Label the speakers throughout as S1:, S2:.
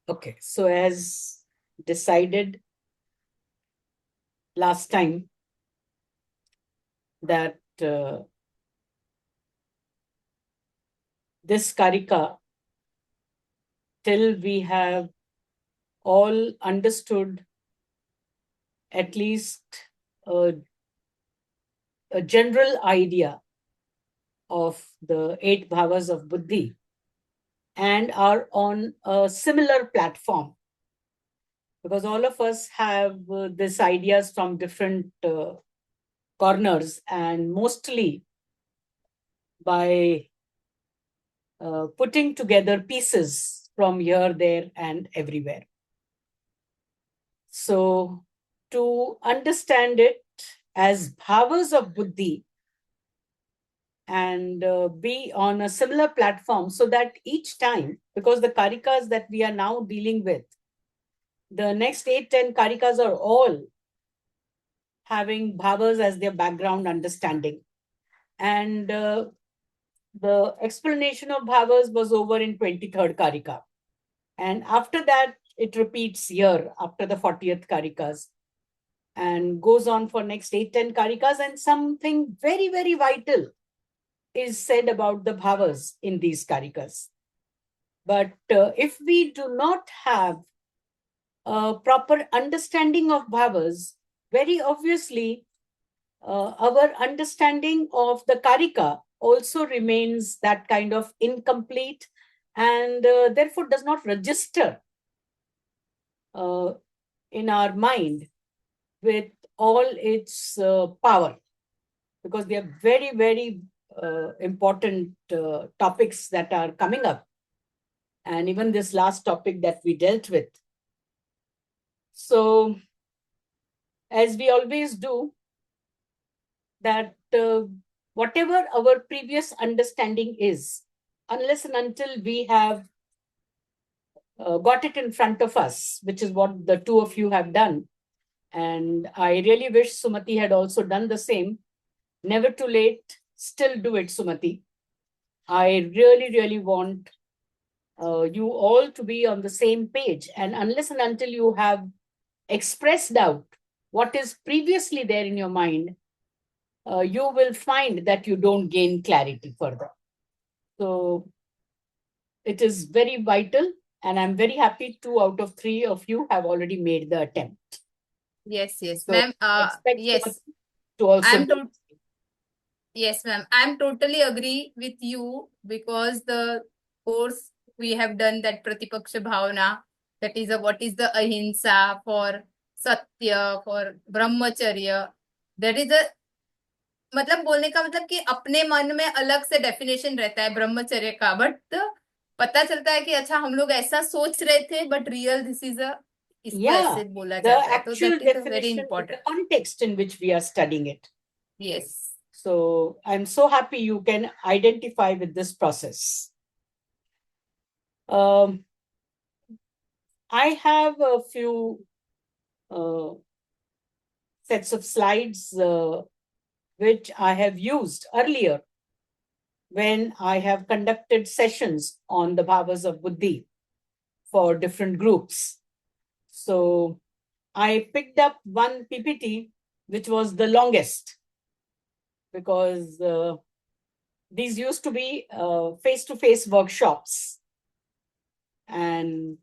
S1: Okay, so as decided last time that this karika, till we have all understood at least a, a general idea of the 8 bhavas of buddhi and are on a similar platform, because all of us have these ideas from different corners, and mostly by putting together pieces from here, there, and everywhere. So, to understand it as bhavas of buddhi and be on a similar platform, so that each time, because the karikas that we are now dealing with, the next 8, 10 karikas are all having bhavas as their background understanding. And the explanation of bhavas was over in 23rd karika. And after that, it repeats here after the 40th karikas and goes on for next 8, 10 karikas. And something very, very vital is said about the bhavas in these karikas. But if we do not have a proper understanding of bhavas, very obviously, our understanding of the karika also remains that kind of incomplete, and therefore does not register uh, in our mind with all its power, because they are very, very important topics that are coming up. And even this last topic that we dealt with. So, as we always do, that whatever our previous understanding is, unless and until we have got it in front of us, which is what the two of you have done. And I really wish Sumati had also done the same. Never too late, still do it, Sumati. I really, really want you all to be on the same page. And unless and until you have expressed out what is previously there in your mind, you will find that you don't gain clarity further. So it is very vital, and I'm very happy 2 out of 3 of you have already made the attempt.
S2: Yes, yes,
S1: So
S2: ma'am.
S1: expect
S2: Yes,
S1: to also
S2: I'm
S1: do.
S2: to yes, ma'am. I'm totally agree with you because the course we have done that Pratipaksha Bhavana, that is a what is the ahimsa for satya for brahmacharya. That is a मतलब बोलने का मतलब कि अपने मन में अलग से डेफिनेशन रहता है ब्रह्मचर्य का, बट पता चलता है कि अच्छा हम लोग ऐसा सोच रहे थे but real this is a इसको
S1: Yeah,
S2: ऐसे बोला
S1: the
S2: जाता है, तो
S1: actual
S2: that is a very
S1: definition is the
S2: important.
S1: context in which we are studying it.
S2: Yes.
S1: So I'm so happy you can identify with this process. Um, I have a few uh, sets of slides which I have used earlier when I have conducted sessions on the bhavas of buddhi for different groups. So I picked up one PPT which was the longest, because these used to be face-to-face workshops and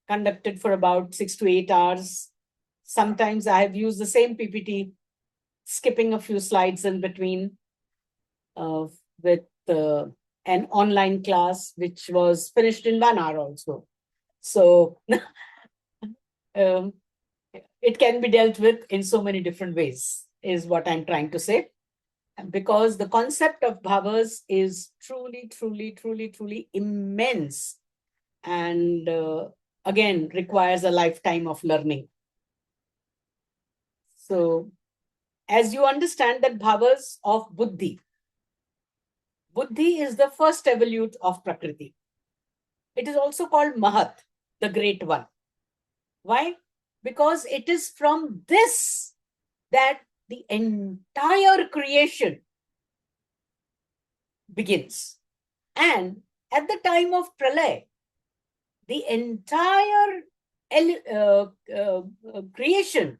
S1: conducted for about 6 to 8 hours. Sometimes I have used the same PPT, skipping a few slides in between, with an online class, which was finished in 1 hour also. So um, it can be dealt with in so many different ways, is what I'm trying to say. Because the concept of bhavas is truly, truly, truly, truly immense, and again requires a lifetime of learning. So, as you understand that bhavas of buddhi, buddhi is the first evolute of prakriti. It is also called mahat, the great one. Why? Because it is from this that the entire creation begins. And at the time of pralay, the entire creation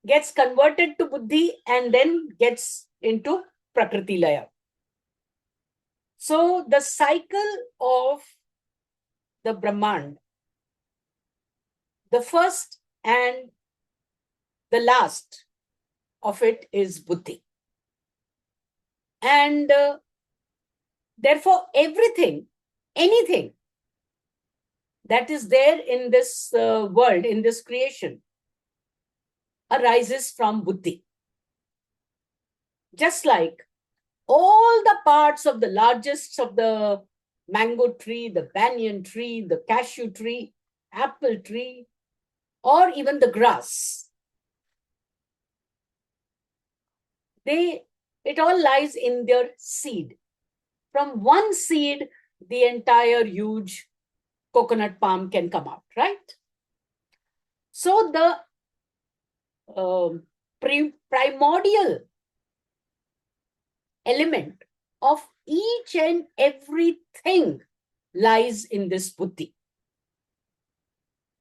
S1: gets converted to buddhi and then gets into prakriti laya. So the cycle of the Brahmand, the first and the last of it is buddhi. And therefore, everything, anything that is there in this world, in this creation, arises from buddhi. Just like all the parts of the largest of the mango tree, the banyan tree, the cashew tree, apple tree, or even the grass, it all lies in their seed. From one seed, the entire huge coconut palm can come out, right? So the primordial element of each and everything lies in this buddhi.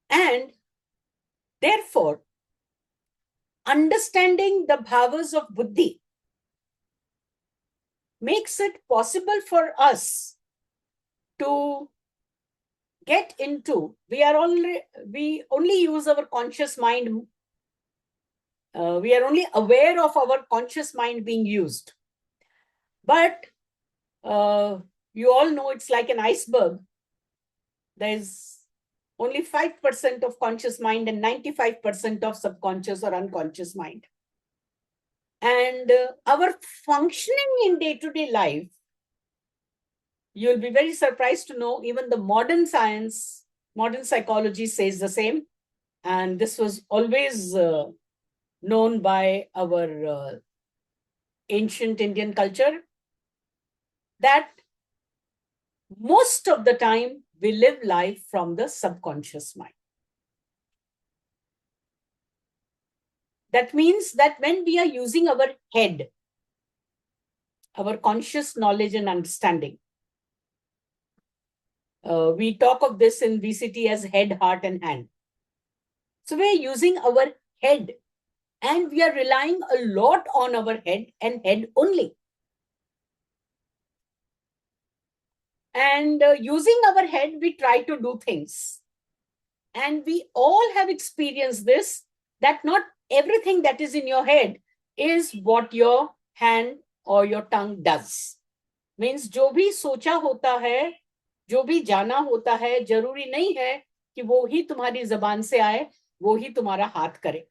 S1: And therefore, understanding the bhavas of buddhi makes it possible for us to get into, we only use our conscious mind, we are only aware of our conscious mind being used. But you all know it's like an iceberg. There's only 5% of conscious mind and 95% of subconscious or unconscious mind. And our functioning in day-to-day life, you'll be very surprised to know even the modern science, modern psychology says the same. And this was always known by our ancient Indian culture, that most of the time we live life from the subconscious mind. That means that when we are using our head, our conscious knowledge and understanding, we talk of this in VCT as head, heart, and hand. So we are using our head and we are relying a lot on our head and head only. And using our head, we try to do things. And we all have experienced this, that not everything that is in your head is what your hand or your tongue does. Means जो भी सोचा होता है, जो भी जाना होता है, जरूरी नहीं है कि वो ही तुम्हारी जबान से आए, वो ही तुम्हारा हाथ करे.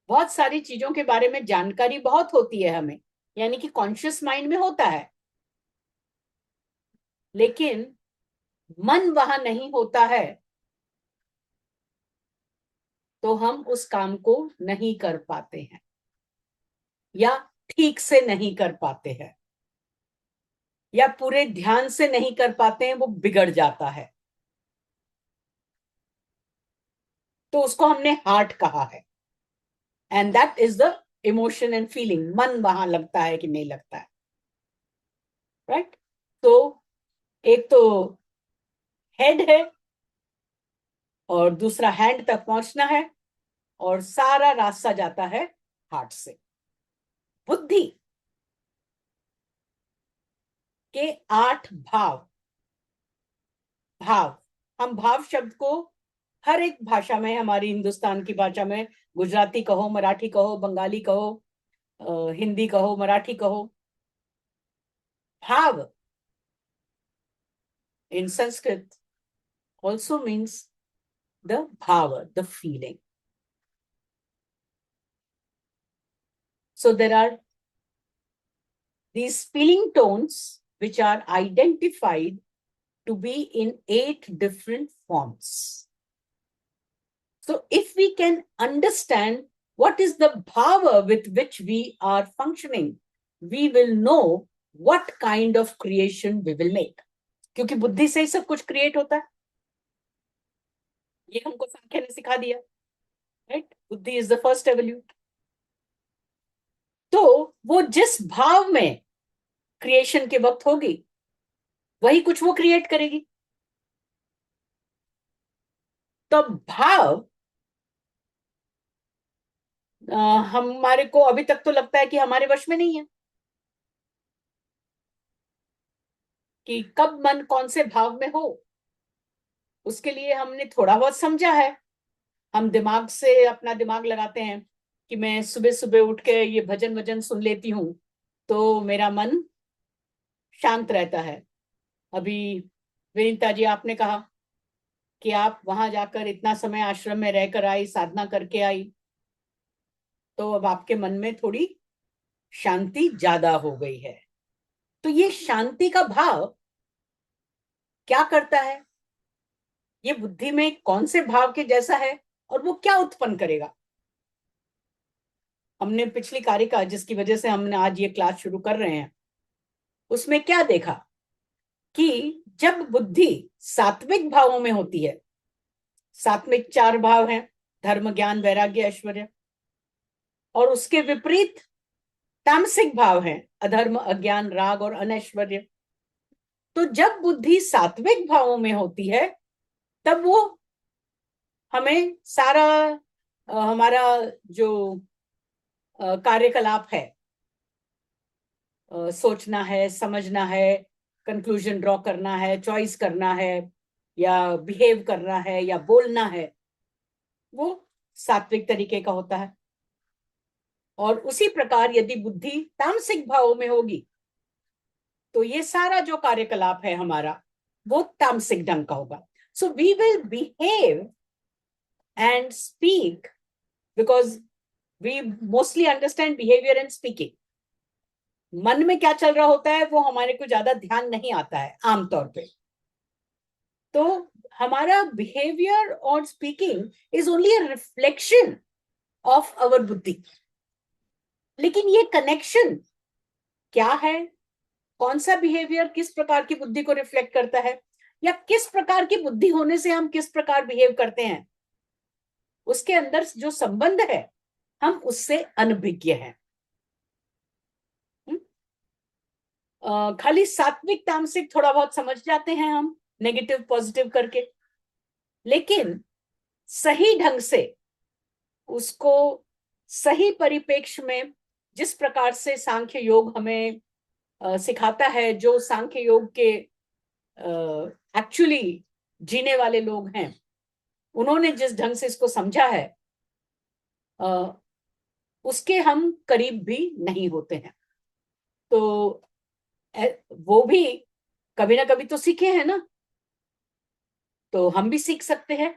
S1: बहुत सारी चीजों के बारे में जानकारी बहुत होती है हमें, यानी कि कॉन्शियस माइंड में होता है, लेकिन मन वहां नहीं होता है तो हम उस काम को नहीं कर पाते हैं या ठीक से नहीं कर पाते हैं या पूरे ध्यान से नहीं कर पाते हैं, वो बिगड़ जाता है. तो उसको हमने हार्ट कहा है. And that is the emotion and feeling. मन वहां लगता है कि नहीं लगता है, राइट? तो एक तो हेड है और दूसरा हैंड तक पहुंचना है और सारा रास्ता जाता है हार्ट से. बुद्धि के 8 भाव. हम भाव शब्द को हर एक भाषा में, हमारी हिंदुस्तान की भाषा में, गुजराती कहो, मराठी कहो, बंगाली कहो, हिंदी कहो, मराठी कहो, भाव in Sanskrit also means the bhava, the feeling. So there are these feeling tones which are identified to be in 8 different forms. So if we can understand what is the bhava with which we are functioning, we will know what kind of creation we will make. क्योंकि बुद्धि से ही सब कुछ create होता है. ये हमको सांख्य ने सिखा दिया, राइट? बुद्धि इज द फर्स्ट एवोल्यूट. तो वो जिस भाव में क्रिएशन के वक्त होगी, वही कुछ वो क्रिएट करेगी. तो भाव हमारे को अभी तक तो लगता है कि हमारे वश में नहीं है, कि कब मन कौन से भाव में हो। उसके लिए हमने थोड़ा बहुत समझा है, हम दिमाग से अपना दिमाग लगाते हैं कि मैं सुबह सुबह उठ के ये भजन वजन सुन लेती हूँ तो मेरा मन शांत रहता है। अभी विनीता जी आपने कहा कि आप वहां जाकर इतना समय आश्रम में रहकर आई, साधना करके आई, तो अब आपके मन में थोड़ी शांति ज्यादा हो गई है। तो ये शांति का भाव क्या करता है, ये बुद्धि में कौन से भाव के जैसा है और वो क्या उत्पन्न करेगा। हमने पिछली कारिका जिसकी वजह से हमने आज ये क्लास शुरू कर रहे हैं, उसमें क्या देखा कि जब बुद्धि सात्विक भावों में होती है, सात्विक 4 भाव हैं, धर्म ज्ञान वैराग्य ऐश्वर्य, और उसके विपरीत तामसिक भाव हैं, अधर्म अज्ञान राग और अनैश्वर्य। तो जब बुद्धि सात्विक भावों में होती है तब वो हमें सारा हमारा जो कार्यकलाप है, सोचना है, समझना है, कंक्लूजन ड्रॉ करना है, चॉइस करना है, या बिहेव करना है, या बोलना है, वो सात्विक तरीके का होता है। और उसी प्रकार यदि बुद्धि तामसिक भावों में होगी तो ये सारा जो कार्यकलाप है हमारा वो तामसिक ढंग का होगा। So we will behave and speak because we mostly understand behaviour and speaking. मन में क्या चल रहा होता है वो हमारे को ज्यादा ध्यान नहीं आता है आमतौर पे। तो हमारा बिहेवियर और speaking is only a reflection of our बुद्धि। लेकिन ये कनेक्शन क्या है, कौन सा बिहेवियर किस प्रकार की बुद्धि को रिफ्लेक्ट करता है, या किस प्रकार की बुद्धि होने से हम किस प्रकार बिहेव करते हैं, उसके अंदर जो संबंध है हम उससे अनभिज्ञ हैं। खाली सात्विक तामसिक थोड़ा बहुत समझ जाते हैं हम, नेगेटिव पॉजिटिव करके, लेकिन सही ढंग से उसको सही परिप्रेक्ष्य में, जिस प्रकार से सांख्य योग हमें सिखाता है, जो सांख्य योग के एक्चुअली जीने वाले लोग हैं, उन्होंने जिस ढंग से इसको समझा है, उसके हम करीब भी नहीं होते हैं। तो वो भी कभी ना कभी तो सीखे हैं ना, तो हम भी सीख सकते हैं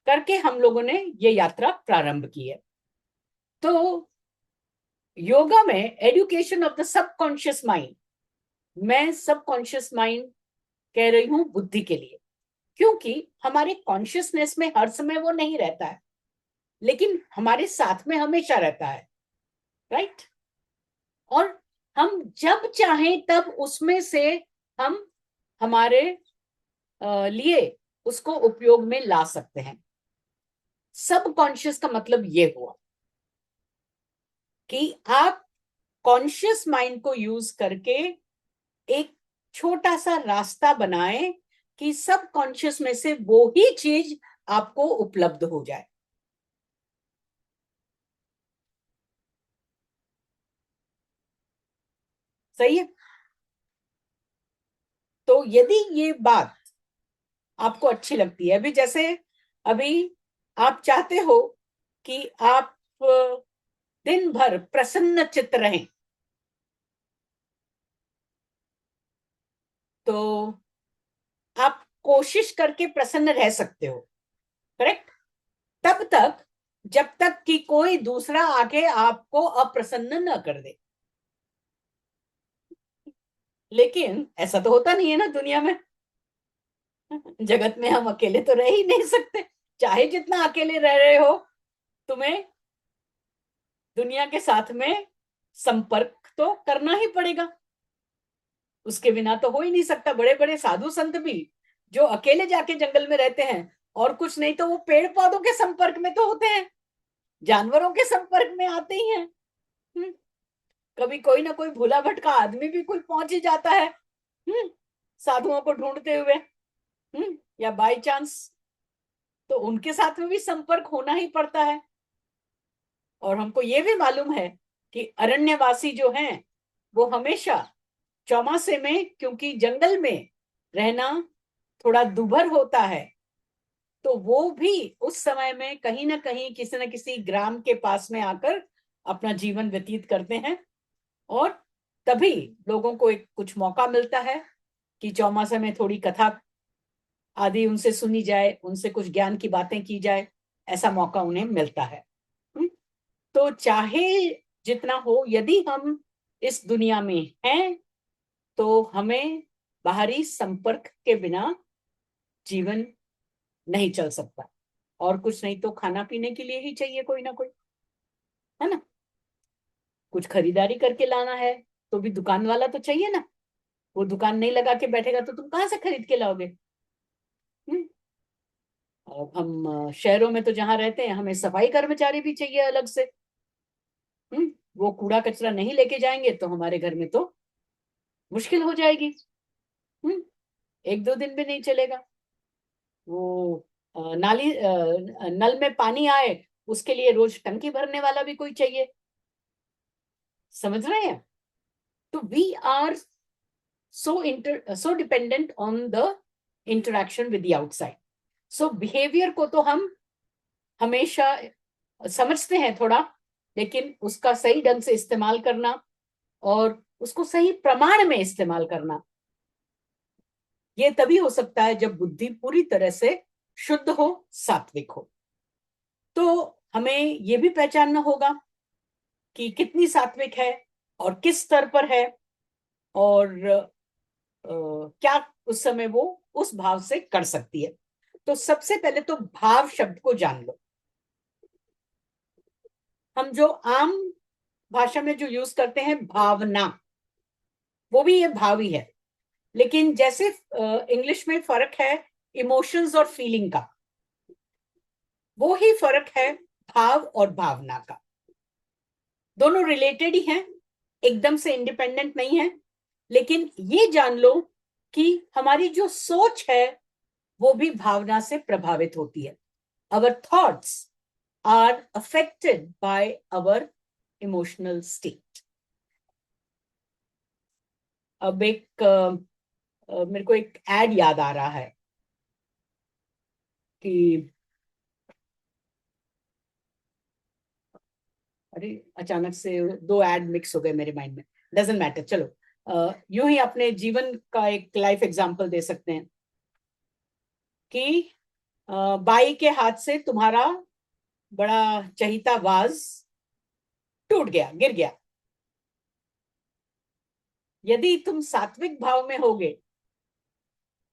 S1: करके हम लोगों ने ये यात्रा प्रारंभ की है। तो योगा में education of the subconscious mind, मैं सबकॉन्शियस माइंड कह रही हूं बुद्धि के लिए, क्योंकि हमारे कॉन्शियसनेस में हर समय वो नहीं रहता है, लेकिन हमारे साथ में हमेशा रहता है, राइट। और हम जब चाहें तब उसमें से हम हमारे लिए उसको उपयोग में ला सकते हैं। सबकॉन्शियस का मतलब ये हुआ कि आप कॉन्शियस माइंड को यूज करके एक छोटा सा रास्ता बनाएं कि सबकॉन्शियस में से वो ही चीज आपको उपलब्ध हो जाए। सही है। तो यदि ये बात आपको अच्छी लगती है, अभी जैसे अभी आप चाहते हो कि आप दिन भर प्रसन्न चित्त रहें, तो आप कोशिश करके प्रसन्न रह सकते हो, करेक्ट, तब तक जब तक कि कोई दूसरा आके आपको अप्रसन्न न कर दे। लेकिन ऐसा तो होता नहीं है ना दुनिया में, जगत में हम अकेले तो रह ही नहीं सकते। चाहे जितना अकेले रह रहे हो, तुम्हें दुनिया के साथ में संपर्क तो करना ही पड़ेगा, उसके बिना तो हो ही नहीं सकता। बड़े बड़े साधु संत भी जो अकेले जाके जंगल में रहते हैं, और कुछ नहीं तो वो पेड़ पौधों के संपर्क में तो होते हैं, जानवरों के संपर्क में आते ही हैं। कभी कोई ना कोई भूला भटका आदमी भी कोई पहुंच ही जाता है, साधुओं को ढूंढते हुए, या बाई चांस तो उनके साथ में भी संपर्क होना ही पड़ता है। और हमको ये भी मालूम है कि अरण्यवासी जो हैं वो हमेशा चौमासे में, क्योंकि जंगल में रहना थोड़ा दुभर होता है, तो वो भी उस समय में कहीं ना कहीं किसी न किसी ग्राम के पास में आकर अपना जीवन व्यतीत करते हैं। और तभी लोगों को एक कुछ मौका मिलता है कि चौमासे में थोड़ी कथा आदि उनसे सुनी जाए, उनसे कुछ ज्ञान की बातें की जाए, ऐसा मौका उन्हें मिलता है। तो चाहे जितना हो, यदि हम इस दुनिया में हैं तो हमें बाहरी संपर्क के बिना जीवन नहीं चल सकता। और कुछ नहीं तो खाना पीने के लिए ही चाहिए कोई ना कोई, है ना। कुछ खरीदारी करके लाना है तो भी दुकान वाला तो चाहिए ना। वो दुकान नहीं लगा के बैठेगा तो तुम कहाँ से खरीद के लाओगे। अब हम शहरों में तो जहां रहते हैं हमें सफाई कर्मचारी भी चाहिए अलग से। वो कूड़ा कचरा नहीं लेके जाएंगे तो हमारे घर में तो मुश्किल हो जाएगी। एक दो दिन भी नहीं चलेगा। वो नाली नल में पानी आए उसके लिए रोज टंकी भरने वाला भी कोई चाहिए। समझ रहे हैं। तो we are so dependent on the interaction with the outside. So behavior को तो हम हमेशा समझते हैं थोड़ा, लेकिन उसका सही ढंग से इस्तेमाल करना और उसको सही प्रमाण में इस्तेमाल करना, ये तभी हो सकता है जब बुद्धि पूरी तरह से शुद्ध हो, सात्विक हो। तो हमें ये भी पहचानना होगा कि कितनी सात्विक है और किस स्तर पर है, और क्या उस समय वो उस भाव से कर सकती है। तो सबसे पहले तो भाव शब्द को जान लो। हम जो आम भाषा में जो यूज करते हैं भावना, वो भी ये भाव ही है। लेकिन जैसे इंग्लिश में फर्क है इमोशंस और फीलिंग का, वो ही फर्क है भाव और भावना का। दोनों रिलेटेड ही हैं, एकदम से इंडिपेंडेंट नहीं है। लेकिन ये जान लो कि हमारी जो सोच है वो भी भावना से प्रभावित होती है। Our thoughts are affected by our emotional state. अब मेरे को एक एड याद आ रहा है कि अरे अचानक से दो एड मिक्स हो गए मेरे माइंड में। डजंट मैटर, चलो यूं ही अपने जीवन का एक लाइफ एग्जांपल दे सकते हैं कि बाई के हाथ से तुम्हारा बड़ा चहीता वाज टूट गया, गिर गया। यदि तुम सात्विक भाव में होगे,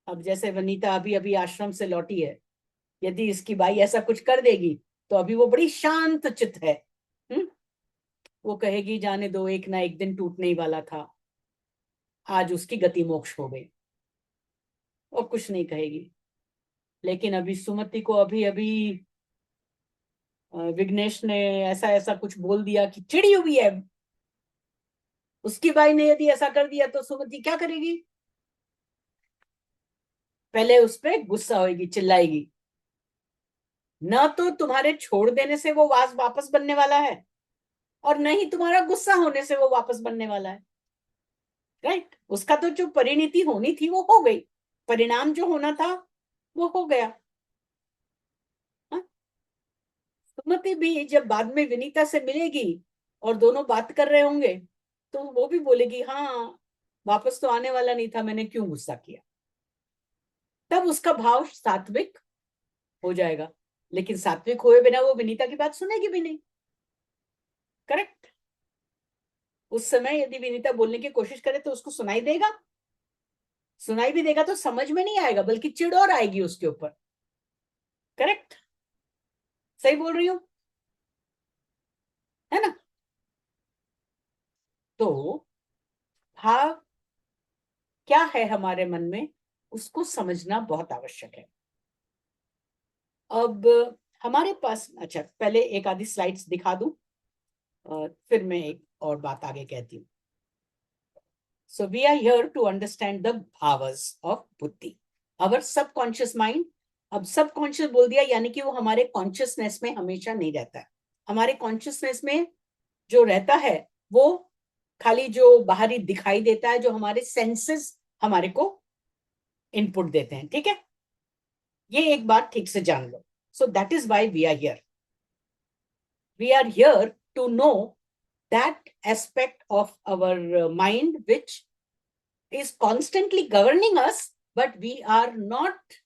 S1: अब जैसे वनीता अभी अभी आश्रम से लौटी है, यदि इसकी बाई ऐसा कुछ कर देगी तो अभी वो बड़ी शांत चित है। वो कहेगी जाने दो, एक ना एक दिन टूटने ही वाला था, आज उसकी गति मोक्ष हो गई, और कुछ नहीं कहेगी। लेकिन अभी सुमति को अभी अभी विघ्नेश ने ऐसा ऐसा कुछ बोल दिया कि चिड़ी हुई है, उसकी बाई ने यदि ऐसा कर दिया तो सुमति क्या करेगी। पहले उस पर गुस्सा होगी, चिल्लाएगी। न तो तुम्हारे छोड़ देने से वो वास वापस बनने वाला है, और न ही तुम्हारा गुस्सा होने से वो वापस बनने वाला है। राइट। उसका तो जो परिणति होनी थी वो हो गई, परिणाम जो होना था वो हो गया। सुमति भी जब बाद में विनीता से मिलेगी और दोनों बात कर रहे होंगे तो वो भी बोलेगी हाँ, वापस तो आने वाला नहीं था, मैंने क्यों गुस्सा किया। तब उसका भाव सात्विक हो जाएगा। लेकिन सात्विक हुए बिना वो विनीता की बात सुनेगी भी नहीं। करेक्ट। उस समय यदि विनीता बोलने की कोशिश करे तो उसको सुनाई देगा, सुनाई भी देगा तो समझ में नहीं आएगा, बल्कि चिड़ और आएगी उसके ऊपर। करेक्ट। सही बोल रही हूं, है ना। तो भाव क्या है हमारे मन में, उसको समझना बहुत आवश्यक है। अब हमारे पास, अच्छा पहले एक आधी स्लाइड्स दिखा दूं और फिर मैं एक और बात आगे कहती हूँ। So we are here to understand the bhavas of buddhi. Our subconscious mind, अब सबकॉन्शियस बोल दिया यानी कि वो हमारे कॉन्शियसनेस में हमेशा नहीं रहता है। हमारे कॉन्शियसनेस में जो रहता है वो खाली जो बाहरी दिखाई देता है, जो हमारे सेंसेस हमारे को इनपुट देते हैं। ठीक है, ये एक बात ठीक से जान लो। So that is why we are here. We are here to know that aspect of our mind which is constantly governing us, but we are not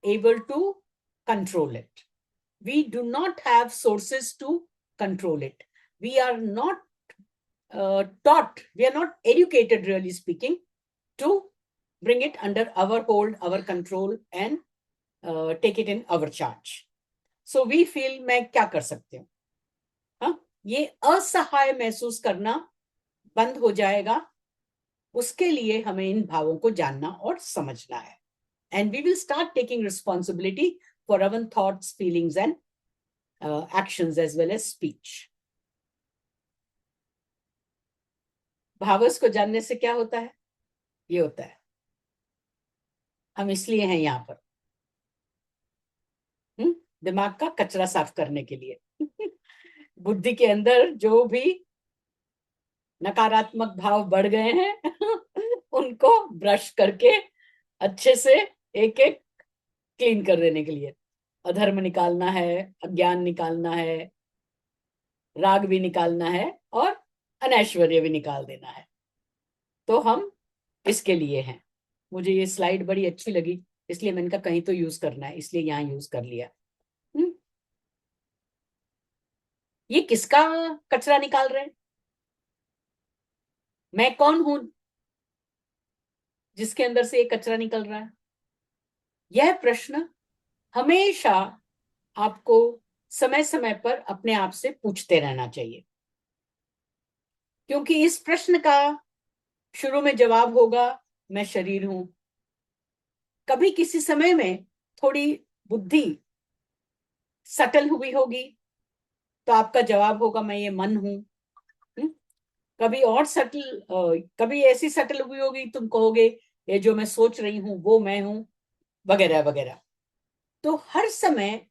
S1: able to control it. We do not have sources to control it. We are not taught, we are not educated, really speaking, to bring it under our hold, our control, and take it in our charge. So we feel मैं क्या कर सकती हूँ, हाँ, ये असहाय महसूस करना बंद हो जाएगा। उसके लिए हमें इन भावों को जानना और समझना है। And we will start taking responsibility for our thoughts, feelings, and actions as well as speech. भावस को जानने से क्या होता है? ये होता है हम इसलिए हैं यहाँ पर, दिमाग का कचरा साफ करने के लिए। बुद्धि के अंदर जो भी नकारात्मक भाव बढ़ गए हैं उनको ब्रश करके अच्छे से एक एक क्लीन कर देने के लिए। अधर्म निकालना है, अज्ञान निकालना है, राग भी निकालना है और अनैश्वर्य भी निकाल देना है। तो हम इसके लिए हैं। मुझे ये स्लाइड बड़ी अच्छी लगी, इसलिए मैंने कहा कहीं तो यूज करना है, इसलिए यहाँ यूज कर लिया। ये किसका कचरा निकाल रहे हैं? मैं कौन हूं जिसके अंदर से ये कचरा निकल रहा है? यह प्रश्न हमेशा आपको समय समय पर अपने आप से पूछते रहना चाहिए, क्योंकि इस प्रश्न का शुरू में जवाब होगा मैं शरीर हूं। कभी किसी समय में थोड़ी बुद्धि सटल हुई होगी तो आपका जवाब होगा मैं ये मन हूं। कभी और सटल, कभी ऐसी सटल हुई होगी तुम कहोगे ये जो मैं सोच रही हूं वो मैं हूं, वगैरह वगैरह। तो हर समय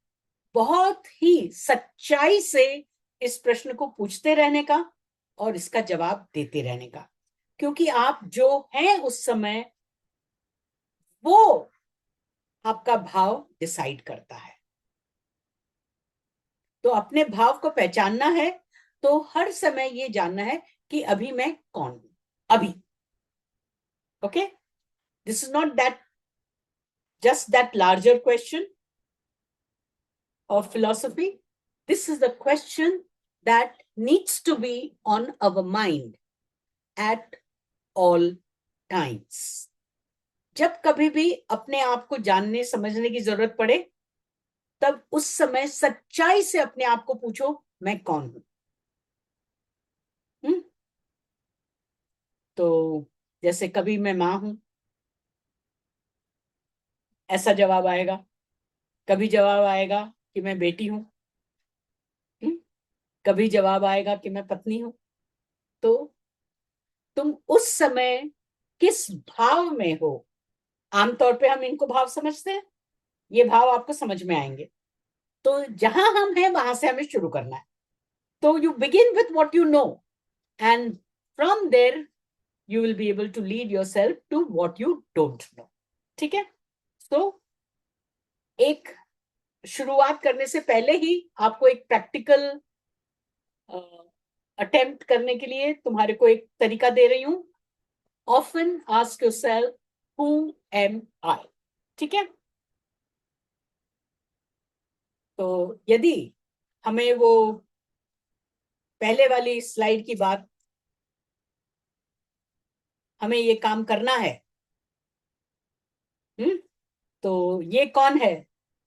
S1: बहुत ही सच्चाई से इस प्रश्न को पूछते रहने का और इसका जवाब देते रहने का, क्योंकि आप जो हैं उस समय वो आपका भाव डिसाइड करता है। तो अपने भाव को पहचानना है तो हर समय ये जानना है कि अभी मैं कौन हूं। अभी okay, this is not that just that larger question of philosophy. This is the question that needs to be on our mind at all times. जब कभी भी अपने आप को जानने समझने की जरूरत पड़े तब उस समय सच्चाई से अपने आप को पूछो मैं कौन हूं। तो जैसे कभी मैं मां हूं ऐसा जवाब आएगा, कभी जवाब आएगा कि मैं बेटी हूं, कभी जवाब आएगा कि मैं पत्नी हूं। तो तुम उस समय किस भाव में हो? आमतौर पे हम इनको भाव समझते हैं, ये भाव आपको समझ में आएंगे। तो जहां हम हैं वहां से हमें शुरू करना है। तो you begin with what you know and from there you will be able to lead yourself to what you don't know. ठीक है, तो एक शुरुआत करने से पहले ही आपको एक प्रैक्टिकल अटेम्प्ट करने के लिए तुम्हारे को एक तरीका दे रही हूं। Often ask yourself who am I. ठीक है, तो यदि हमें वो पहले वाली स्लाइड की बात, हमें ये काम करना है, तो ये कौन है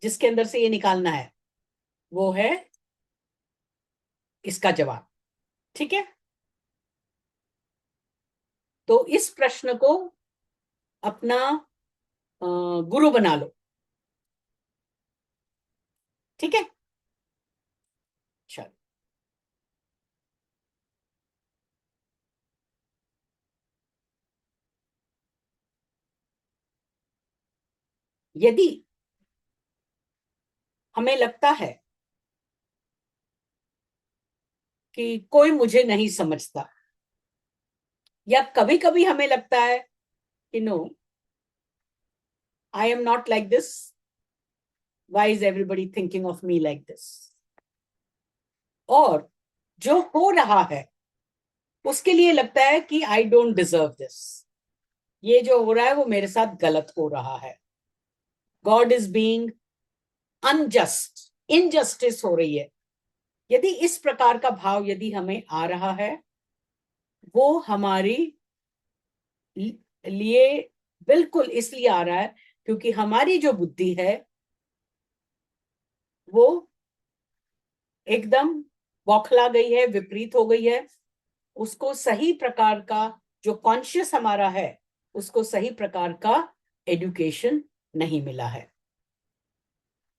S1: जिसके अंदर से ये निकालना है? वो है इसका जवाब। ठीक है, तो इस प्रश्न को अपना गुरु बना लो। ठीक है, चलो। यदि हमें लगता है कि कोई मुझे नहीं समझता, या कभी कभी हमें लगता है कि no, I am not like this, why is everybody thinking of me like this. और जो हो रहा है उसके लिए लगता है कि आई डोंट डिजर्व दिस, ये जो हो रहा है वो मेरे साथ गलत हो रहा है, God is being unjust, injustice हो रही है। यदि इस प्रकार का भाव यदि हमें आ रहा है, वो हमारी लिए बिल्कुल इसलिए आ रहा है क्योंकि हमारी जो बुद्धि है वो एकदम बौखला गई है, विपरीत हो गई है। उसको सही प्रकार का जो कॉन्शियस हमारा है, उसको सही प्रकार का एजुकेशन नहीं मिला है।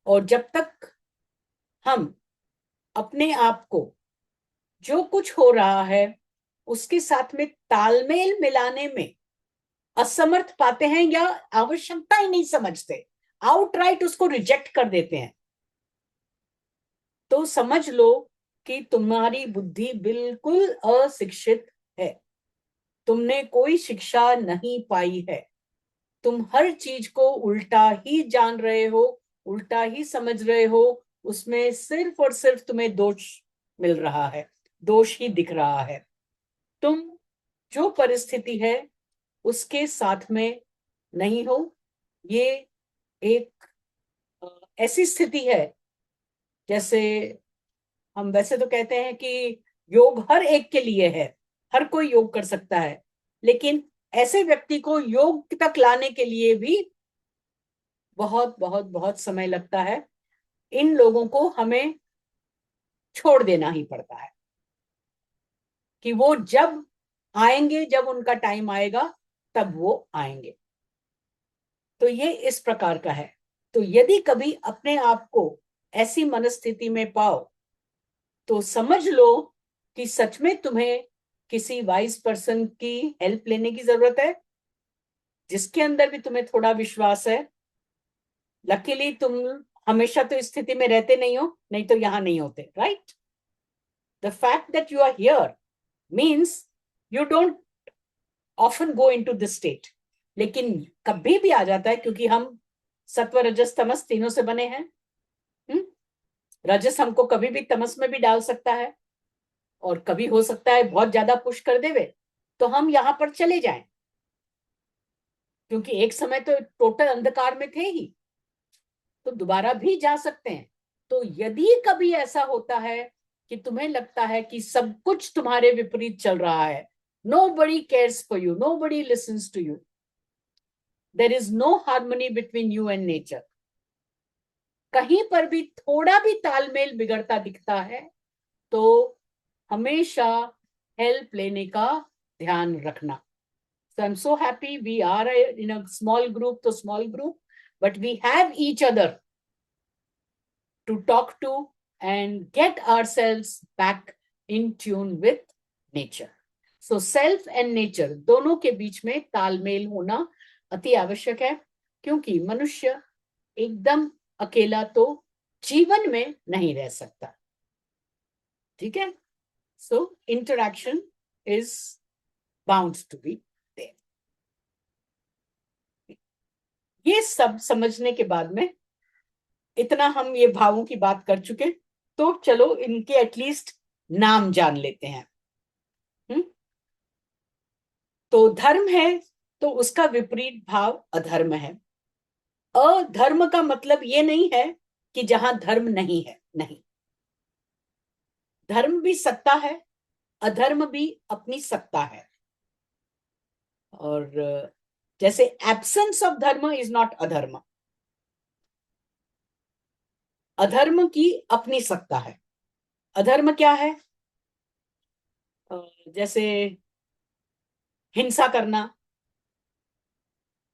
S1: और जब तक हम अपने आप को जो कुछ हो रहा है उसके साथ में तालमेल मिलाने में असमर्थ पाते हैं, या आवश्यकता ही नहीं समझते, आउटराइट उसको रिजेक्ट कर देते हैं, तो समझ लो कि तुम्हारी बुद्धि बिल्कुल अशिक्षित है, तुमने कोई शिक्षा नहीं पाई है, तुम हर चीज को उल्टा ही जान रहे हो, उल्टा ही समझ रहे हो, उसमें सिर्फ और सिर्फ तुम्हें दोष मिल रहा है, दोष ही दिख रहा है। तुम जो परिस्थिति है उसके साथ में नहीं हो। ये एक ऐसी स्थिति है, जैसे हम वैसे तो कहते हैं कि योग हर एक के लिए है, हर कोई योग कर सकता है, लेकिन ऐसे व्यक्ति को योग तक लाने के लिए भी बहुत बहुत बहुत समय लगता है। इन लोगों को हमें छोड़ देना ही पड़ता है कि वो जब आएंगे, जब उनका टाइम आएगा तब वो आएंगे। तो ये इस प्रकार का है। तो यदि कभी अपने आप को ऐसी मनस्थिति में पाओ तो समझ लो कि सच में तुम्हें किसी वाइज पर्सन की हेल्प लेने की जरूरत है, जिसके अंदर भी तुम्हें थोड़ा विश्वास है। लकीली तुम हमेशा तो इस स्थिति में रहते नहीं हो, नहीं तो यहां नहीं होते, right? The fact that you are here means you don't often go into this state, लेकिन कभी भी आ जाता है क्योंकि हम सत्व रजस तमस तीनों से बने हैं। रजस हमको कभी भी तमस में भी डाल सकता है, और कभी हो सकता है बहुत ज्यादा पुश कर देवे तो हम यहां पर चले जाएं, क्योंकि एक समय तो टोटल अंधकार में थे ही, तो दोबारा भी जा सकते हैं। तो यदि कभी ऐसा होता है कि तुम्हें लगता है कि सब कुछ तुम्हारे विपरीत चल रहा है, nobody cares for you, nobody listens to you, there is no harmony between you and nature, कहीं पर भी थोड़ा भी तालमेल बिगड़ता दिखता है, तो हमेशा हेल्प लेने का ध्यान रखना। So I'm so happy we are in a small group, तो small group, but we have each other to talk to and get ourselves back in tune with nature. So self and nature दोनों के बीच में तालमेल होना अति आवश्यक है, क्योंकि मनुष्य एकदम अकेला तो जीवन में नहीं रह सकता। ठीक है? So interaction is bound to be there. ये सब समझने के बाद में, इतना हम ये भावों की बात कर चुके, तो चलो इनके एटलीस्ट नाम जान लेते हैं। तो धर्म है तो उसका विपरीत भाव अधर्म है। अधर्म का मतलब ये नहीं है कि जहां धर्म नहीं है, नहीं, धर्म भी सत्ता है, अधर्म भी अपनी सत्ता है। और जैसे एब्सेंस ऑफ धर्म इज नॉट अधर्म, अधर्म की अपनी सत्ता है। अधर्म क्या है? जैसे हिंसा करना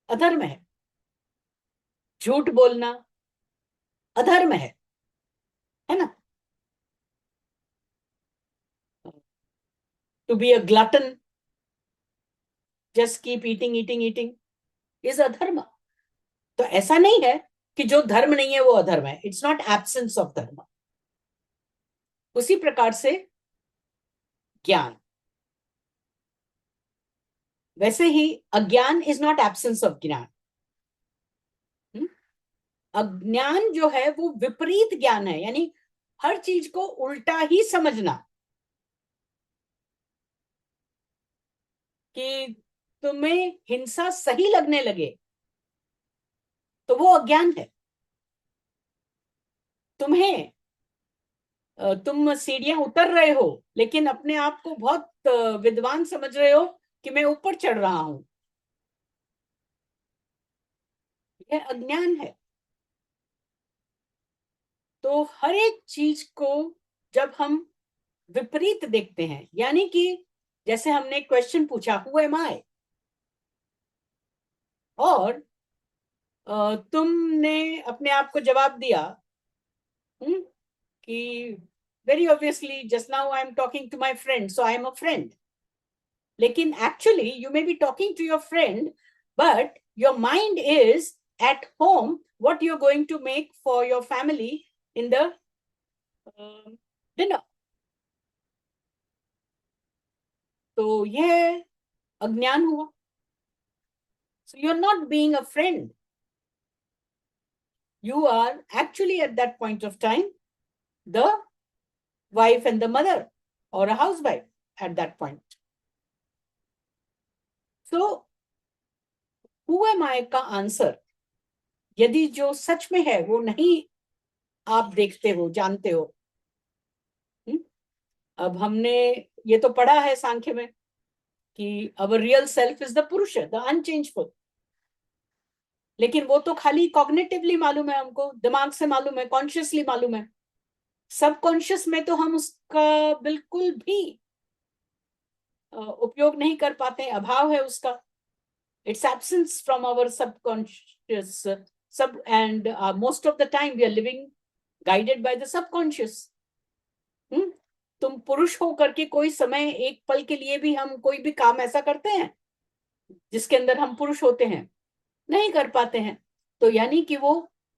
S1: अधर्म है, झूठ बोलना अधर्म है ना? To be a glutton, just keep eating eating eating, is अधर्म। तो ऐसा नहीं है कि जो धर्म नहीं है वो अधर्म है, इट्स नॉट एब्सेंस ऑफ धर्म। उसी प्रकार से ज्ञान, वैसे ही अज्ञान इज नॉट एब्सेंस ऑफ ज्ञान। अज्ञान जो है वो विपरीत ज्ञान है, यानी हर चीज को उल्टा ही समझना, कि तुम्हें हिंसा सही लगने लगे तो वो अज्ञान है। तुम्हें तुम सीढ़ियां उतर रहे हो लेकिन अपने आप को बहुत विद्वान समझ रहे हो कि मैं ऊपर चढ़ रहा हूं, यह अज्ञान है। तो हर एक चीज को जब हम विपरीत देखते हैं, यानी कि जैसे हमने क्वेश्चन पूछा हु एम आई, और तुमने अपने आप को जवाब दिया कि very obviously just now I am talking to my friend so I am a friend, लेकिन actually you may be talking to your friend but your mind is at home what you are going to make for your family in the dinner. तो यह अज्ञान हुआ। So you're not being a friend. You are actually at that point of time the wife and the mother, or a housewife at that point. So who am I का answer, यदि जो सच में है वो नहीं आप देखते हो, जानते हो। अब हमने ये तो पढ़ा है सांख्य में कि अवर रियल सेल्फ इज द पुरुष, द अनचेंजफुल, लेकिन वो तो खाली कॉग्निटिवली मालूम है हमको, दिमाग से मालूम है, कॉन्शियसली मालूम है। सबकॉन्शियस में तो हम उसका बिल्कुल भी उपयोग नहीं कर पाते, अभाव है उसका। Its absence from our subconscious सब, and most of the time we are living guided by the subconscious. तुम पुरुष हो करके कोई समय एक पल के लिए भी हम कोई भी काम ऐसा करते हैं जिसके अंदर हम पुरुष होते हैं? नहीं कर पाते हैं। तो यानी कि वो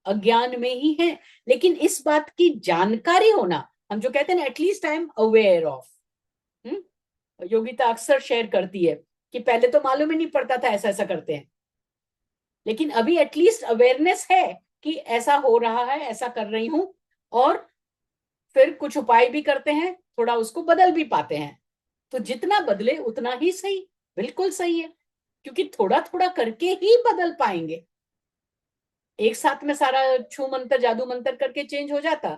S1: अज्ञान में ही है। लेकिन इस बात की जानकारी होना, हम जो कहते हैं ना at least I am aware of, Yogita अक्सर शेयर करती है कि पहले तो मालूम ही नहीं पड़ता था ऐसा ऐसा करते हैं, लेकिन अभी एटलीस्ट अवेयरनेस है कि ऐसा हो रहा है, ऐसा कर रही हूं, और फिर कुछ उपाय भी करते हैं, थोड़ा उसको बदल भी पाते हैं। तो जितना बदले उतना ही सही, बिल्कुल सही है, क्योंकि थोड़ा थोड़ा करके ही बदल पाएंगे। एक साथ में सारा छू मंत्र जादू मंत्र करके चेंज हो जाता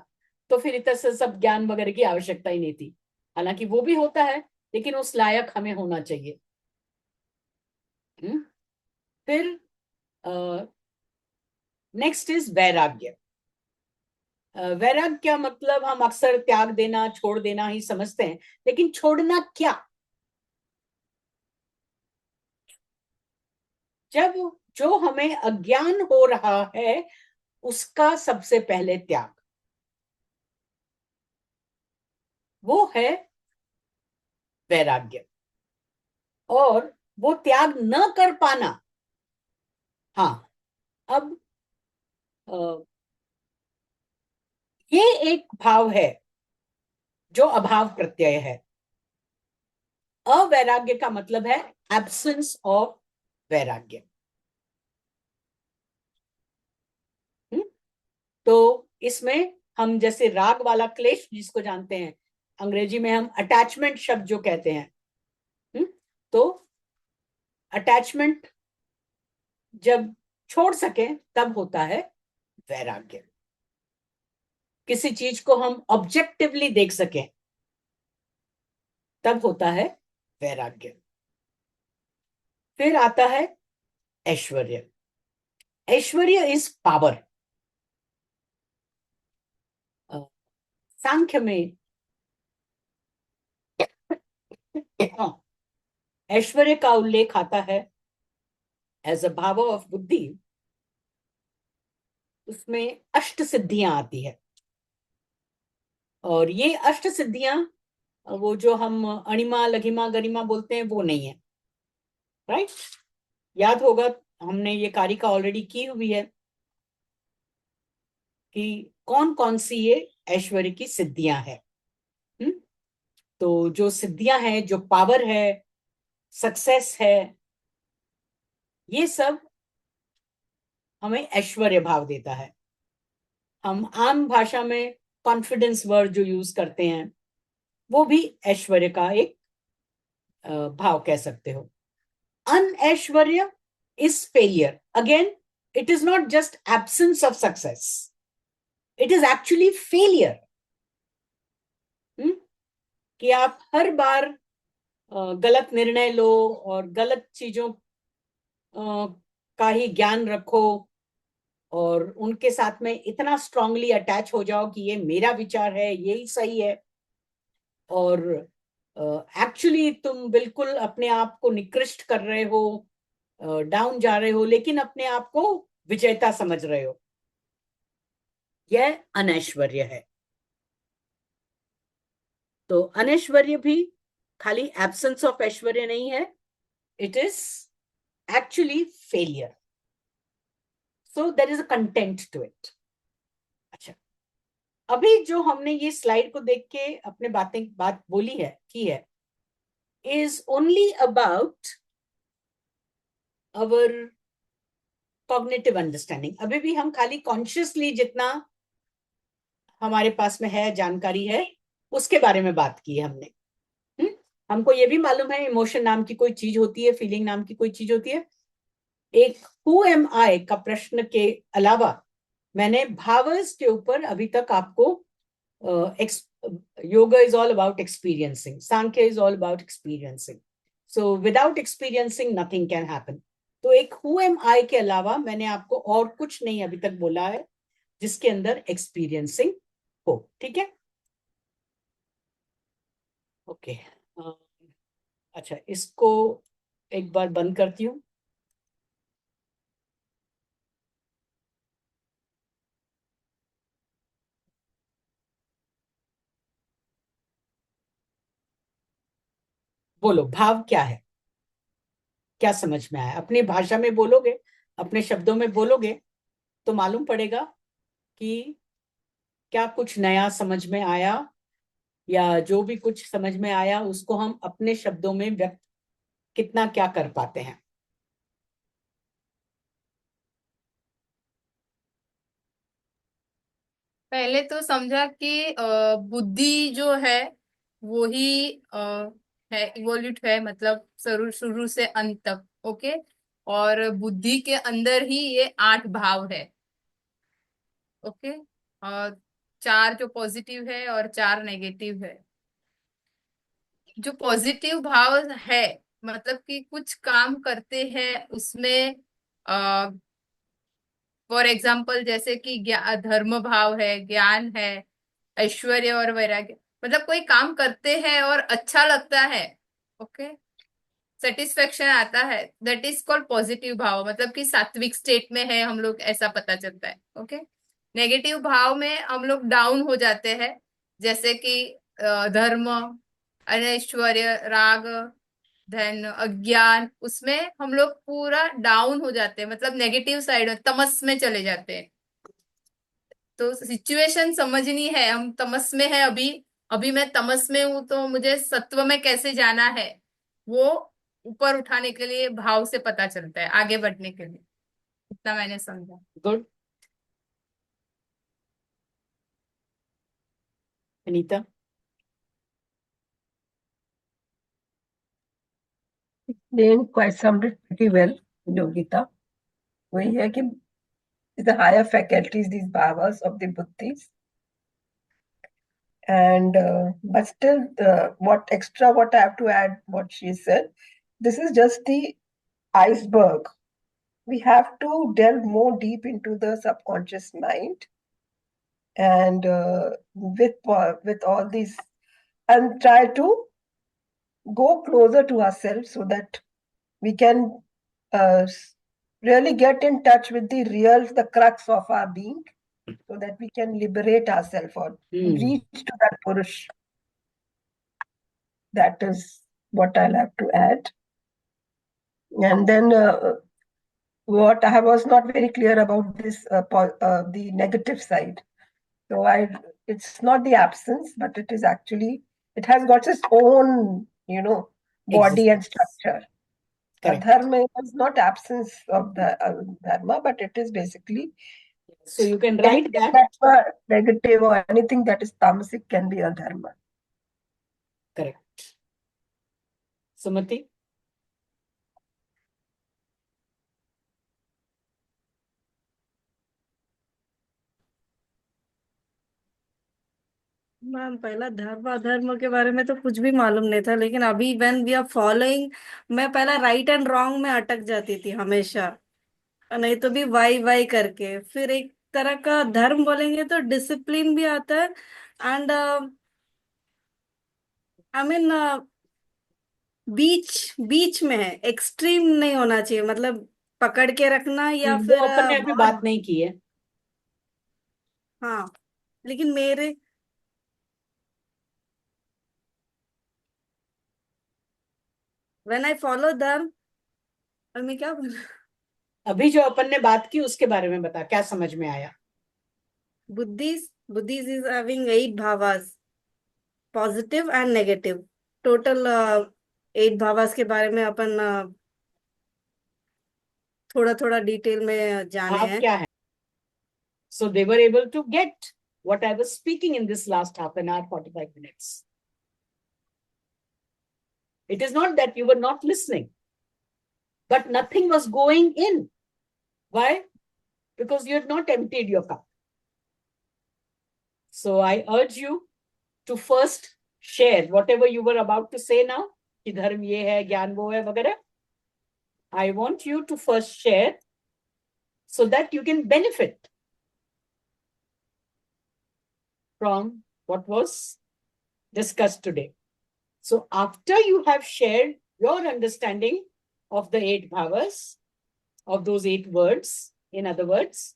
S1: तो फिर इतना से सब ज्ञान वगैरह की आवश्यकता ही नहीं थी। हालांकि वो भी होता है, लेकिन उस लायक हमें होना चाहिए। फिर नेक्स्ट इज वैराग्य। वैराग्य मतलब हम अक्सर त्याग देना, छोड़ देना ही समझते हैं, लेकिन छोड़ना क्या? जब जो हमें अज्ञान हो रहा है उसका सबसे पहले त्याग, वो है वैराग्य। और वो त्याग न कर पाना, हाँ, अब ये एक भाव है जो अभाव प्रत्यय है। अवैराग्य का मतलब है एब्सेंस ऑफ वैराग्य। तो इसमें हम जैसे राग वाला क्लेश जिसको जानते हैं, अंग्रेजी में हम अटैचमेंट शब्द जो कहते हैं, तो अटैचमेंट जब छोड़ सके तब होता है वैराग्य। किसी चीज को हम ऑब्जेक्टिवली देख सके तब होता है वैराग्य। फिर आता है ऐश्वर्य। ऐश्वर्य इज पावर। सांख्य में ऐश्वर्य का उल्लेख आता है एज अ भाव ऑफ बुद्धि। उसमें अष्ट सिद्धियां आती है, और ये अष्ट सिद्धियां वो जो हम अणिमा लघिमा गरिमा बोलते हैं वो नहीं है, राइट? याद होगा हमने ये कारिका ऑलरेडी की हुई है। कि कौन कौन सी ये ऐश्वर्य की सिद्धियां हैं। तो जो सिद्धियां हैं, जो पावर है, सक्सेस है, ये सब हमें ऐश्वर्य भाव देता है। हम आम भाषा में कॉन्फिडेंस वर्ड जो यूज करते हैं, वो भी ऐश्वर्य का एक भाव कह सकते हो। अनऐश्वर्य is failure. Again, it is not just absence of success, it is actually failure. कि आप हर बार गलत निर्णय लो और गलत चीजों का ही ज्ञान रखो और उनके साथ में इतना स्ट्रांगली अटैच हो जाओ कि ये मेरा विचार है, यही सही है, और एक्चुअली तुम बिल्कुल अपने आप को निकृष्ट कर रहे हो, डाउन जा रहे हो, लेकिन अपने आप को विजेता समझ रहे हो। यह अनैश्वर्य है। तो अनैश्वर्य भी खाली एब्सेंस ऑफ ऐश्वर्य नहीं है, it is actually failure. So there is a content to it. अच्छा, अभी जो हमने ये स्लाइड को देख के अपने बात बोली है, की है, is only about our cognitive understanding. अभी भी हम खाली कॉन्शियसली जितना हमारे पास में है, जानकारी है, उसके बारे में बात की है हमने। हमको ये भी मालूम है इमोशन नाम की कोई चीज होती है, फीलिंग नाम की कोई चीज होती है। एक हु एम आई का प्रश्न के अलावा मैंने भावर्स के ऊपर अभी तक आपको yoga is all about experiencing, Sankhya is all about experiencing. So without experiencing nothing can happen. तो एक हु एम आई के अलावा मैंने आपको और कुछ नहीं अभी तक बोला है जिसके अंदर एक्सपीरियंसिंग हो। ठीक है, ओके। अच्छा, इसको एक बार बंद करती हूँ। बोलो, भाव क्या है, क्या समझ में आया? अपनी भाषा में बोलोगे, अपने शब्दों में बोलोगे, तो मालूम पड़ेगा कि क्या कुछ नया समझ में आया, या जो भी कुछ समझ में आया उसको हम अपने शब्दों में व्यक्त कितना क्या कर पाते हैं।
S2: पहले तो समझा कि बुद्धि जो है वो ही है, इवोल्यूट है, मतलब शुरू शुरू से अंत तक। ओके। और बुद्धि के अंदर ही ये 8 भाव है। ओके। और 4 जो पॉजिटिव है और 4 नेगेटिव है। जो पॉजिटिव भाव है मतलब कि कुछ काम करते हैं उसमें, फॉर एग्जाम्पल जैसे कि धर्म भाव है, ज्ञान है, ऐश्वर्य और वैराग्य। मतलब कोई काम करते हैं और अच्छा लगता है। ओके। सेटिस्फेक्शन आता है, दैट इज कॉल्ड पॉजिटिव भाव, मतलब कि सात्विक स्टेट में है हम लोग, ऐसा पता चलता है। ओके। नेगेटिव भाव में हम लोग डाउन हो जाते हैं, जैसे कि धर्म, अनैश्वर्य, राग, धन, अज्ञान, उसमें हम लोग पूरा डाउन हो जाते हैं, मतलब नेगेटिव साइड में, तमस में चले जाते हैं। तो सिचुएशन समझनी है, हम तमस में है अभी, अभी मैं तमस में हूं, तो मुझे सत्व में कैसे जाना है, वो ऊपर उठाने के लिए भाव से पता चलता है, आगे बढ़ने के लिए। इतना मैंने समझा।
S1: Good. Anita?
S3: explained quite somewhat pretty well, Yogita. वही है कि the higher faculties, these bhavas of the buddhis, and but still, what extra? What I have to add? What she said, this is just the iceberg. We have to delve more deep into the subconscious mind, and with all these, and try to go closer to ourselves so that we can really get in touch with the real, the crux of our being, so that we can liberate ourselves or reach to that Purush. That is what I'll have to add. And then what I was not very clear about this the negative side. So it's not the absence, but it is actually, it has got its own, body and
S1: Existence.
S3: structure.
S1: Correct.
S3: Dharma is not absence of the dharma, but it is basically
S1: So you can write
S3: anything
S1: that.
S3: that's negative or anything that is tamasic can be a dharma.
S1: Correct. Sumati?
S4: Ma'am पहला धर्म अधर्म के बारे में तो कुछ भी मालूम नहीं था, लेकिन अभी व्हेन वी आर फॉलोइंग, मैं पहला राइट एंड रॉन्ग में अटक जाती थी हमेशा, नहीं तो भी वाई वाई करके। फिर एक तरह का धर्म बोलेंगे तो डिसिप्लिन भी आता है, एंड आई मीन बीच बीच में है, एक्सट्रीम नहीं होना चाहिए, मतलब पकड़ के रखना या
S1: वो
S4: फिर
S1: अपन ने अभी बात
S4: बहुत।
S1: नहीं की है।
S4: हाँ, लेकिन मेरे व्हेन आई फॉलो धर्म, और मैं क्या बोला,
S1: अभी जो अपन ने बात की उसके बारे में बता, क्या समझ में आया?
S4: बुद्धिज इज हैविंग 8 भावास, पॉजिटिव एंड नेगेटिव, टोटल 8 भावास के बारे में अपन थोड़ा थोड़ा डिटेल में जाने
S1: भाव
S4: हैं।
S1: क्या है? So they were able to get what I was speaking in this last half an hour, 45 minutes. It is not that you were not listening, but nothing was going in. Why? Because you had not emptied your cup. So I urge you to first share whatever you were about to say now, कि धर्म ये है, ज्ञान वो है वगैरह. I want you to first share so that you can benefit from what was discussed today. So after you have shared your understanding of the 8 bhavas, of those 8 words, in other words,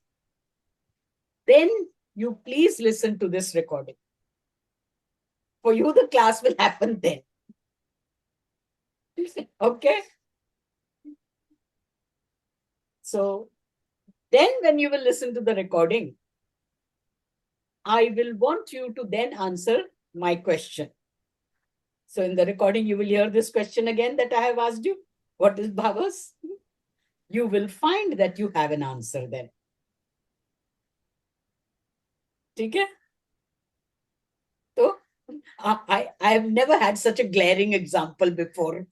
S1: then you please listen to this recording. For you, the class will happen then. Okay? So then when you will listen to the recording, I will want you to then answer my question. So in the recording, you will hear this question again that I have asked you. What is bhavas? You will find that you have an answer then. Okay? So I have never had such a glaring example before.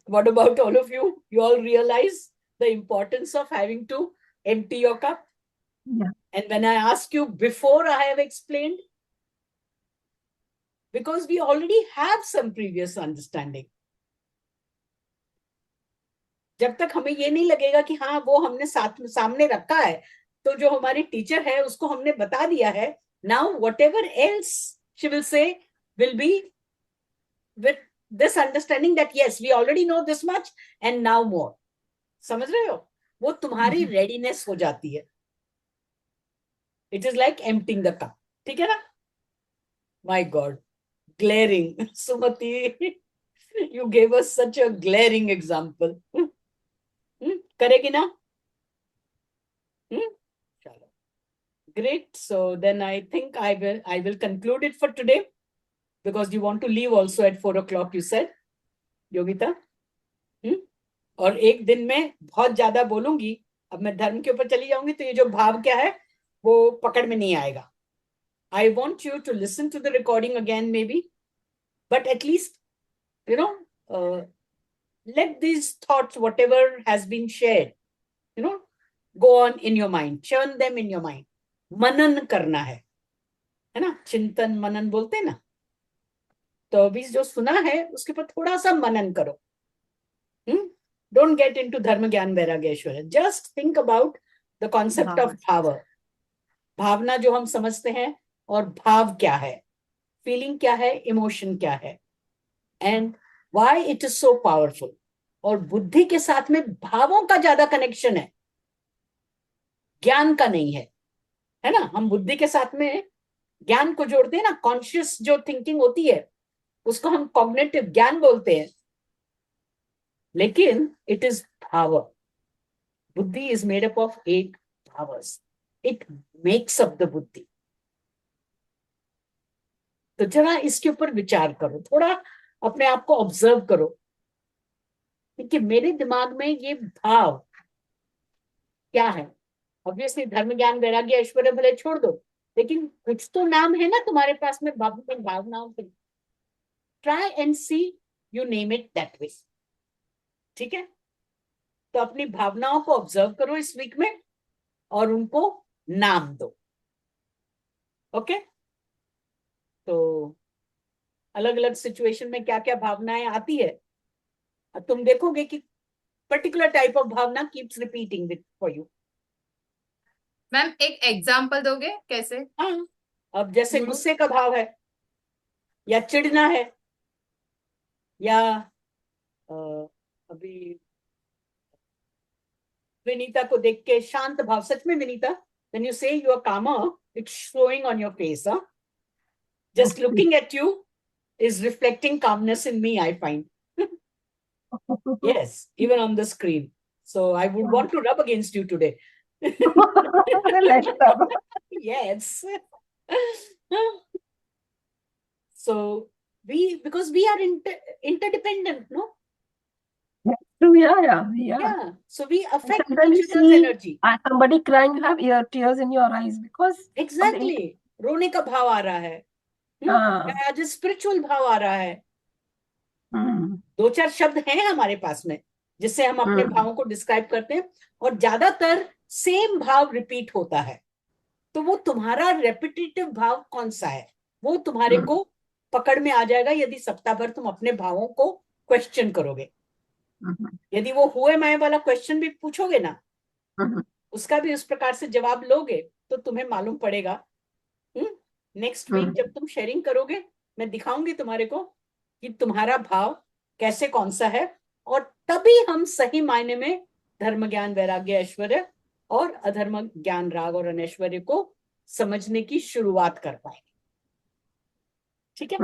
S1: What about all of you? You all realize the importance of having to empty your cup?
S3: Yeah.
S1: And when I ask you before I have explained, because we already have some previous understanding. जब तक हमें ये नहीं लगेगा कि हाँ वो हमने सामने रखा है, तो जो हमारी टीचर है उसको हमने बता दिया है, now whatever else she will say will be with this understanding that yes, we already know this much and now more. समझ रहे हो? वो तुम्हारी readiness हो जाती है. It is like emptying the cup. ठीक है ना? My God, glaring. Sumati, you gave us such a glaring example. करेगी ना? चलो. Great. So then I think I will conclude it for today, because you want to leave also at 4 o'clock, you said, Yogita. और एक दिन में बहुत ज्यादा बोलूंगी, अब मैं धर्म के ऊपर चली जाऊंगी तो ये जो भाव क्या है वो पकड़ में नहीं आएगा. I want you to listen to the recording again maybe, but at least, let these thoughts, whatever has been shared, go on in your mind, churn them in your mind. मनन करना है ना? चिंतन मनन बोलते हैं ना. तो अभी जो सुना है उसके ऊपर थोड़ा सा मनन करो. Don't get into धर्म ज्ञान वैराग्य ऐश्वर्य. Just think about the concept of भाव. भावना जो हम समझते हैं, और भाव क्या है, फीलिंग क्या है, इमोशन क्या है, and why it is so powerful. और बुद्धि के साथ में भावों का ज्यादा कनेक्शन है, ज्ञान का नहीं है ना? हम बुद्धि के साथ में ज्ञान को जोड़ते हैं ना. कॉन्शियस जो थिंकिंग होती है उसको हम कॉग्निटिव ज्ञान बोलते हैं, लेकिन इट इज भाव. Buddhi is made up of 8 bhavas. It makes up the buddhi. तो जरा इसके ऊपर विचार करो, थोड़ा अपने आप को ऑब्जर्व करो कि मेरे दिमाग में ये भाव क्या है। ऑब्वियसली धर्म ज्ञान वैराग्य ऐश्वर्य भले छोड़ दो, लेकिन कुछ तो नाम है ना तुम्हारे पास में भावनाओं के। Try and see you name it that way. ठीक है, तो अपनी भावनाओं को ऑब्जर्व करो इस वीक में और उनको नाम दो। ओके, तो अलग अलग सिचुएशन में क्या क्या भावनाएं आती है, तुम देखोगे कि पर्टिकुलर टाइप ऑफ भावना keeps repeating with for you.
S2: Ma'am एक एग्जांपल दोगे कैसे?
S1: हाँ, अब जैसे
S2: गुरु?
S1: गुस्से का भाव है, या चिढ़ना है, या अभी विनीता को देख के शांत भाव। सच में Vinita, when you say you are calmer, it's showing on your face, huh? Just looking at you is reflecting calmness in me, I find. Yes, even on the screen. So I would want to rub against you today.
S3: Let's rub.
S1: Yes. So because we are interdependent, no?
S3: Yeah.
S1: Yeah. So we affect
S3: Sometimes you
S1: each other's
S3: see
S1: energy.
S3: somebody crying, you have tears in your eyes because of the
S1: Exactly. रोने का भाव आ रहा है,
S3: हाँ,
S1: आज spiritual भाव आ रहा है।
S3: हम्म,
S1: 2-4 शब्द हैं हमारे पास में जिससे हम अपने भावों को डिस्क्राइब करते हैं, और ज्यादातर सेम भाव रिपीट होता है। तो वो तुम्हारा रेपिटेटिव भाव कौन सा है, वो तुम्हारे को पकड़ में आ जाएगा यदि सप्ताह भर तुम अपने भावों को क्वेश्चन करोगे। यदि वो हुए मैं वाला क्वेश्चन भी पूछोगे ना, उसका भी उस प्रकार से जवाब लोगे, तो तुम्हें मालूम पड़ेगा। नेक्स्ट वीक जब तुम शेयरिंग करोगे, मैं दिखाऊंगी तुम्हारे को कि तुम्हारा भाव कैसे कौन सा है, और तभी हम सही मायने में धर्म ज्ञान वैराग्य ऐश्वर्य और अधर्म ज्ञान राग और अनैश्वर्य को समझने की शुरुआत कर पाएंगे। ठीक है,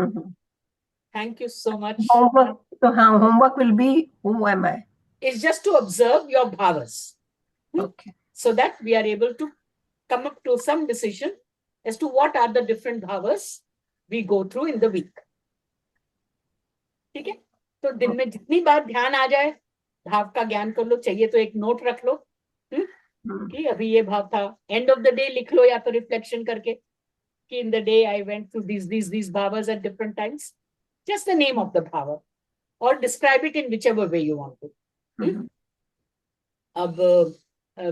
S1: thank you so much.
S3: homework. So homework will be who am I?
S1: It's just to observe your bhavas,
S3: Okay.
S1: so that we are able to come up to some decision as to what are the different bhavas we go through in the week. ठीक है, तो दिन में जितनी बार ध्यान आ जाए, भाव का ज्ञान कर लो। चाहिए तो एक नोट रख लो कि अभी ये भाव था। एंड ऑफ द डे लिख लो, या तो रिफ्लेक्शन करके कि in the day I went through these bhavas at different times. Just the name of the bhava, or describe it in whichever way you want to. अब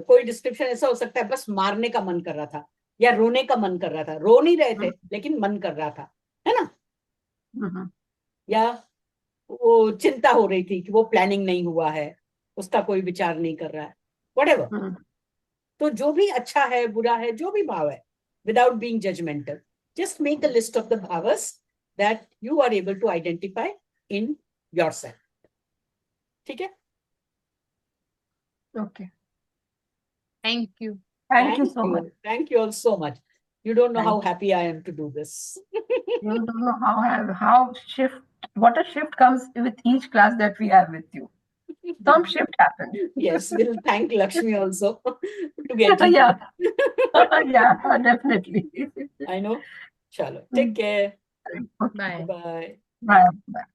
S1: कोई description ऐसा हो सकता है, बस मारने का मन कर रहा था, या रोने का मन कर रहा था। रो नहीं रहे थे लेकिन मन कर रहा था, है ना? या वो चिंता हो रही थी कि वो प्लानिंग नहीं हुआ है, उसका कोई विचार नहीं कर रहा है, व्हाटएवर। तो जो भी अच्छा है बुरा है, जो भी भाव है, without being judgmental, just make a list of the भावस that you are able to identify in yourself. ठीक है,
S3: Okay.
S2: Thank you.
S3: Thank you so much.
S1: Thank you all so much. You don't know
S3: Thank
S1: how
S3: you.
S1: happy I am to do this.
S3: You don't know what a shift comes with each class that we have with you. Some shift happened.
S1: Yes, we'll thank Lakshmi also to get you.
S3: Yeah. Yeah, definitely.
S1: I know. Chalo, take care.
S2: Bye.
S1: Bye.
S3: Bye. Bye.